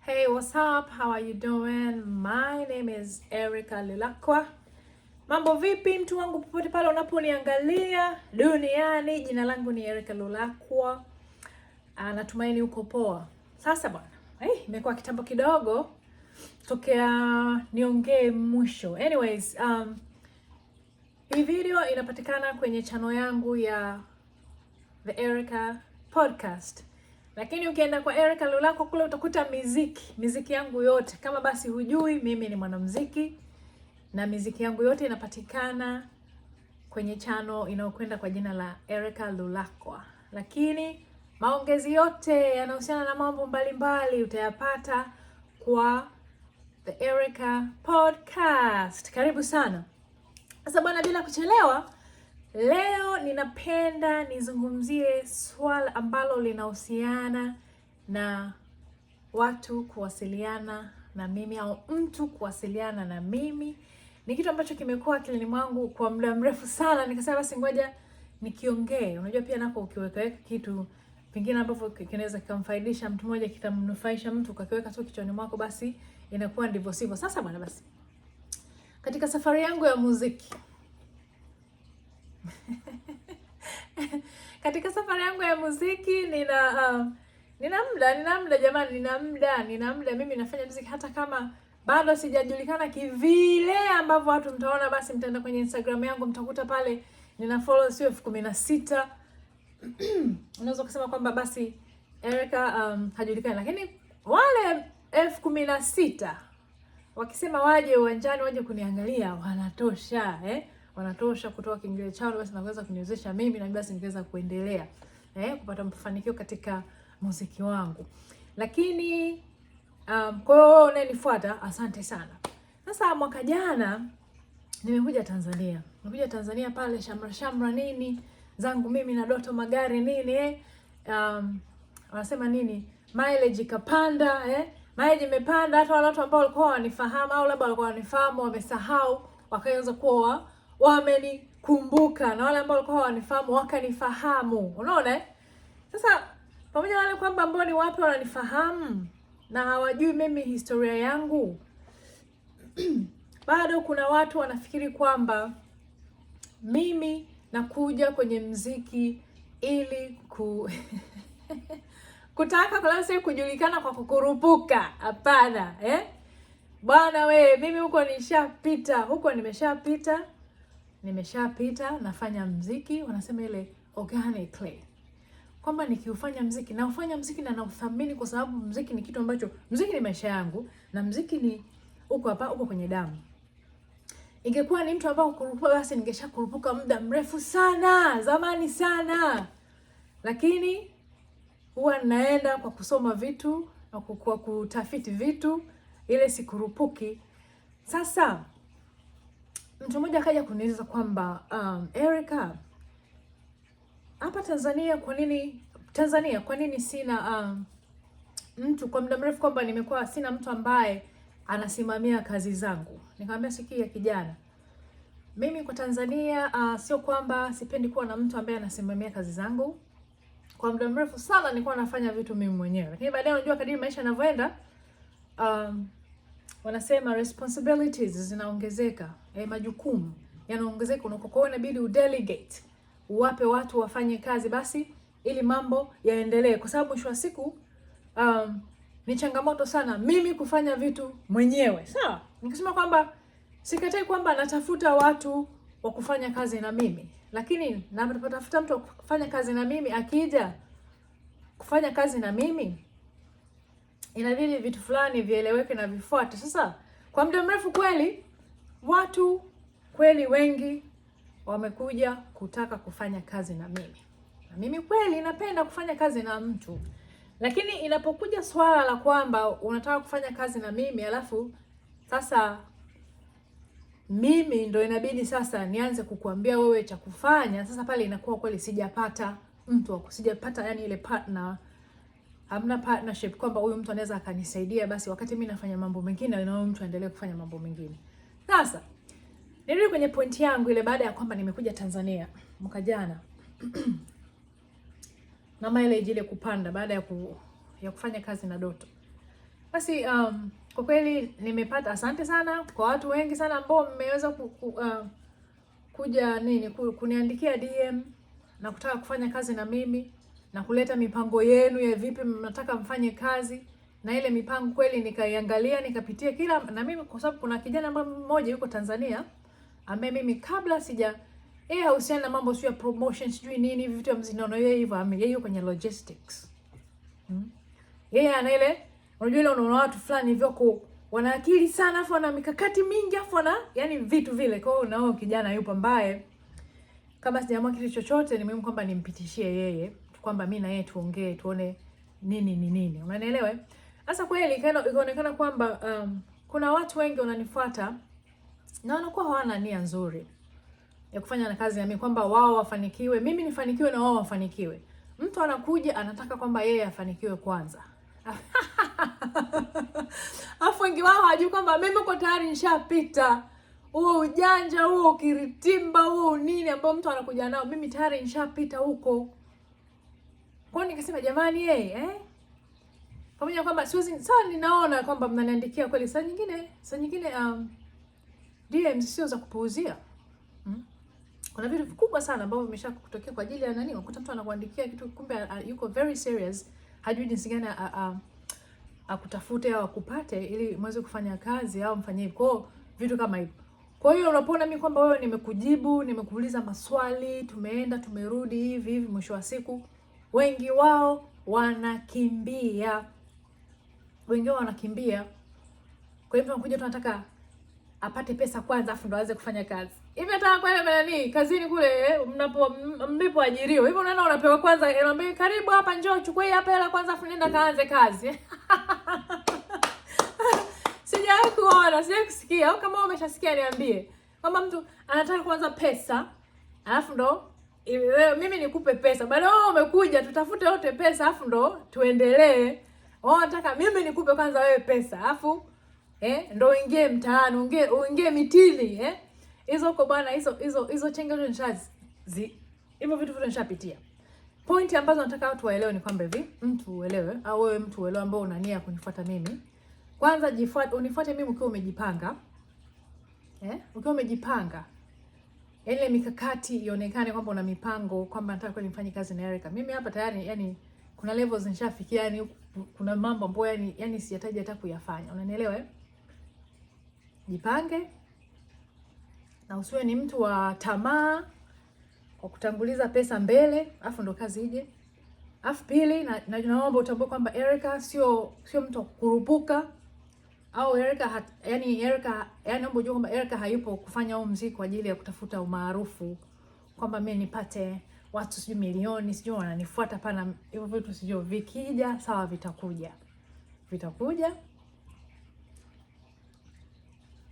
Hey, what's up? How are you doing? My name is Erica Lilakwa. Mambo vipi mtu wangu popote pale unaponiangalia duniani? Jina langu ni Erica Lilakwa. Natumaini uko poa. Sasa bwana, imekuwa kitambo kidogo tokea niongee mwisho. Anyways, hii video inapatikana kwenye channel yangu ya The Erica Podcast. Lakini ukienda kwa Erica Lilakwa kule utakuta miziki yangu yote. Kama basi hujui, mimi ni mwanamuziki na miziki yangu yote inapatikana kwenye channel inayokwenda kwa jina la Erica Lilakwa. Lakini maongezi yote yanayohusiana na mambo mbalimbali utayapata kwa The Erica Podcast. Karibu sana. Sasa bwana, bila kuchelewa, leo ninapenda nizungumzie swala ambalo linahusiana na watu kuwasiliana na mimi au mtu kuwasiliana na mimi. Ni kitu ambacho kimekuwa akilini mwangu kwa muda mrefu sana, nikasema basi ngoja nikiongee. Unajua pia napo ukiweka kitu pengine ambavyo kinaweza kumfaidisha mtu mmoja, kitamnufaisha mtu, ukakiweka tu kichwani mwako, basi inakuwa ndivyo sivyo. Sasa bwana, basi katika safari yangu ya muziki katika safari yangu ya muziki nina muda jamani, nina muda. Mimi nafanya muziki hata kama bado sijajulikana kivile ambavyo watu mtaona, basi mtaenda kwenye Instagram yangu mtakuta pale nina followers 16,000. Unaweza kusema kwamba basi Erica hajulikani, lakini wale 16,000 wakisema waje uwanjani waje kuniangalia wanatosha, wanatosha kutoa kiingilio chao, basi naweza kuniwezesha mimi na basi niweza kuendelea kupata mafanikio katika muziki wangu. Lakini kwa hiyo wewe unanifuata, asante sana. Sasa mwaka jana nimekuja Tanzania pale shamra nini zangu mimi na Doto Magari nini wanasema nini, mileage ikapanda, mileage imepanda. Hata wale watu ambao walikuwa wanifahamu au labda walikuwa wanifahamu wamesahau, wakaanza kuwa wamenikumbuka, na wale ambao walikuwa wanifahamu wakanifahamu. Unaona Sasa pamoja na wale kwamba ambao ni wapi wananifahamu na hawajui mimi historia yangu, bado kuna watu wanafikiri kwamba mimi nakuja kwenye mziki ili kutaka kwa kujulikana kwa kukurupuka. Hapana, bwana we, mimi huko nimeshapita, nafanya mziki, wanasema ile organically, kwamba nikiufanya mziki na ufanya mziki na nauthamini, kwa sababu mziki ni kitu ambacho, mziki ni maisha yangu na mziki ni uko kwenye damu. Ingekuwa ni mtu ambao kurupuka, basi ningeshakurupuka muda mrefu sana, zamani sana. Lakini huwa naenda kwa kusoma vitu na kwa kutafiti vitu, ile sikurupuki. Sasa mtu mmoja akaja kuniuliza kwamba Erica, hapa Tanzania kwa nini sina mtu kwa muda mrefu, kwamba nimekuwa sina mtu ambaye anasimamia kazi zangu. Nikamwambia, sikia kijana, mimi kwa Tanzania sio kwamba sipendi kuwa na mtu ambaye anasimamia kazi zangu. Kwa muda mrefu sana nilikuwa nafanya vitu mimi mwenyewe, lakini baadaye unajua kadiri maisha yanavyoenda, wanasema responsibilities zinaongezeka, majukumu yanaongezeka, unakokuwa inabidi udelegate, uwape watu wafanye kazi basi ili mambo yaendelee, kwa sababu mwisho wa siku ni changamoto sana mimi kufanya vitu mwenyewe. Sawa, nikisema kwamba sikatai kwamba natafuta watu wa kufanya kazi na mimi, lakini napotafuta mtu wa kufanya kazi na mimi, akija kufanya kazi na mimi inabidi vitu fulani vieleweke na vifuate. Sasa kwa muda mrefu kweli watu wengi wamekuja kutaka kufanya kazi na mimi, na mimi kweli napenda kufanya kazi na mtu, lakini inapokuja swala la kwamba unataka kufanya kazi na mimi, alafu sasa mimi ndo inabidi sasa nianze kukuambia wewe cha kufanya, sasa pale inakuwa kweli sijapata mtu, yani ile partner, hamna partnership kwamba huyu mtu anaweza akanisaidia basi wakati mimi nafanya mambo mengine na huyu mtu aendelee kufanya mambo mengine. Sasa nirudi kwenye point yangu ile, baada ya kwamba nimekuja Tanzania mwaka jana na mileage ile kupanda baada ya kufanya kazi na Doto. Basi kwa kweli nimepata, asante sana kwa watu wengi sana ambao mmeweza kuja kuniandikia DM na kutaka kufanya kazi na mimi na kuleta mipango yenu ya vipi mnataka mfanye kazi, na ile mipango kweli nikaiangalia, nikapitia kila, na mimi kwa sababu kuna kijana mmoja yuko Tanzania ambaye mimi kabla sija hahusiana na mambo sio ya promotion sijui nini vitu ya mzinono, yeye hivyo yeye yuko kwenye logistics. Yeye ana ile, unajua ile unaona watu fulani hivyo wana akili sana afu wana mikakati mingi afu wana yani vitu vile. Kwa hiyo nao kijana yupo ambaye kama sijaamua kitu chochote ni muhimu kwamba nimpitishie yeye kwamba mimi na yeye tuongee tuone nini ni nini. Unanielewa? Sasa kweli ikaonekana kwamba kuna watu wengi wananifuata na wanakuwa hawana nia nzuri ya kufanya na kazi na mimi, kwamba wao wafanikiwe, mimi nifanikiwe na wao wafanikiwe. Mtu anakuja anataka kwamba yeye afanikiwe kwanza. Afu wengi wao hawajui kwamba mimi uko tayari nishapita huo ujanja huo kiritimba huo nini ambao mtu anakuja nao, mimi tayari nishapita huko. Kwa hiyo nikasema jamani pamoja kwamba siwezi sawa, ninaona kwamba mnaniandikia kweli saa nyingine DMs sio za kupuuzia. Kuna vitu vikubwa sana ambavyo vimeshakutokea kwa ajili ya nani, unakuta mtu anakuandikia kitu kumbe yuko very serious, hajui jinsi gani akutafute au akupate ili mweze kufanya kazi au mfanyie kwa vitu kama hivyo. Kwa hiyo unapoona mimi kwamba wewe nimekujibu, nimekuuliza maswali, tumeenda tumerudi hivi, mwisho wa siku wengi wao wanakimbia. Kwa hivyo unakuja tunataka apate pesa kwanza afu ndo aanze kufanya kazi. Hivi hata kwenda nani kazini kule mlipoajiriwa. Hivyo unaona unapewa kwanza, unaambia karibu hapa, njoo chukua hii hapa hela kwanza afu nenda kaanze kazi. Sijawahi kuona, sijawahi kusikia. Au kama umeshasikia niambie. Kama mtu anataka kwanza pesa, alafu ndo mimi nikupe pesa. Baada wewe umekuja tutafute wote pesa alafu ndo tuendelee. Wao nataka mimi nikupe kwanza wewe pesa, alafu ndo uingie mtaani, uingie mitini hizo huko bwana, hizo chengezo nishazi. Hivyo vitu vyote nishapitia. Pointi ambazo nataka watu waelewe ni kwamba hivi, mtu uelewe au wewe mtu uelewe ambao una nia kunifuata mimi. Kwanza unifuate mimi ukiwa umejipanga. Ukiwa umejipanga. Ile mikakati ionekane kwamba una mipango, kwamba nataka kweli nifanye kazi na Erica. Mimi hapa tayari yani kuna levels nishafikia, yani kuna mambo ambayo yani sihitaji hata kuyafanya. Unanielewa? Jipange. Na usiwe ni mtu wa tamaa kwa kutanguliza pesa mbele, afu ndo kazi ije. Afu pili naomba utambue kwamba Erica sio mtu wa kukurupuka. Au Erica naomba ujue kwamba Erica hayupo kufanya huu muziki kwa ajili ya kutafuta umaarufu, kwamba mimi nipate watu sijui milioni sijui wananifuata pana. Hivyo vitu sijui vikija sawa, vitakuja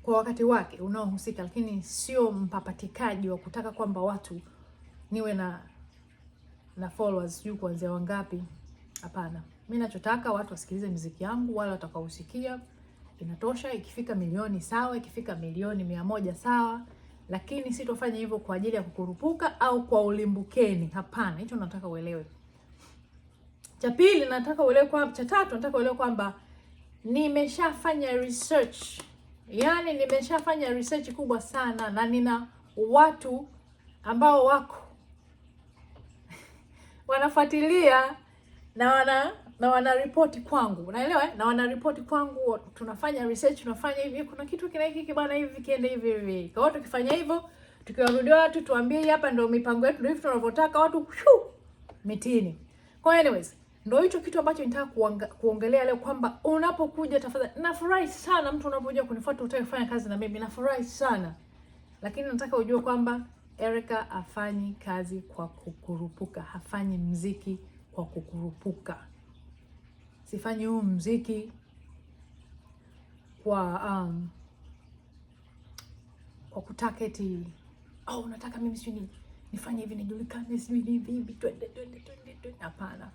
kwa wakati wake unaohusika, lakini sio mpapatikaji wa kutaka kwamba watu niwe na followers sijui kuanzia wangapi. Hapana, mimi ninachotaka watu wasikilize muziki yangu, wale watakaosikia inatosha. Ikifika milioni sawa, ikifika milioni 100 sawa, lakini sitofanya hivyo kwa ajili ya kukurupuka au kwa ulimbukeni. Hapana, hicho nataka uelewe. Cha pili nataka uelewe kwamba, cha tatu nataka uelewe kwamba nimeshafanya research. Yaani nimeshafanya research kubwa sana na nina watu ambao wako wanafuatilia na wana report kwangu. Unaelewa? Na wana report kwangu, tunafanya research, tunafanya hivi, kuna kitu hiki bwana hivi kiende hivi. Kwa hiyo tukifanya hivyo, tukiwarudia watu tuambie hapa ndio mipango yetu, ndio hivi tunavyotaka watu mitini. Kwa anyways, ndio hicho kitu ambacho nitaka kuongelea leo, kwamba unapokuja tafadhali, nafurahi sana mtu unapokuja kunifuata utaki kufanya kazi na mimi, nafurahi sana. Lakini nataka ujue kwamba Erica hafanyi kazi kwa kukurupuka, hafanyi muziki kwa kukurupuka. Sifanyi huu muziki kwa kutaka eti nataka mimi sijui nifanye hivi nijulikane sijui hivi twende. Hapana.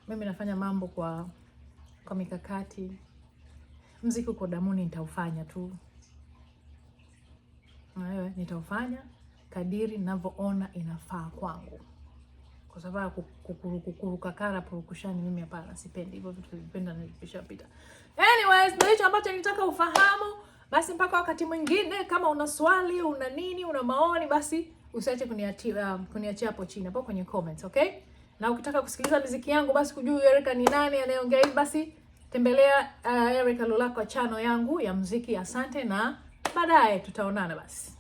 Mimi nafanya mambo kwa mikakati. Muziki uko damuni, nitaufanya tu. Nitaufanya kadiri ninavyoona inafaa kwangu. kwa sababu kukuruka kara purukushani, mimi hapana, sipendi hivyo vitu, vipenda nilipishapita. Anyways, ndio hicho ambacho nitaka ufahamu. Basi mpaka wakati mwingine, kama una swali, una nini, una maoni, basi usiache kuniachia hapo chini hapo kwenye comments, okay? Na ukitaka kusikiliza muziki yangu, basi kujua Erica ni nani anayeongea hivi, basi tembelea Erica Lulakwa channel yangu ya muziki. Asante, na baadaye tutaonana basi.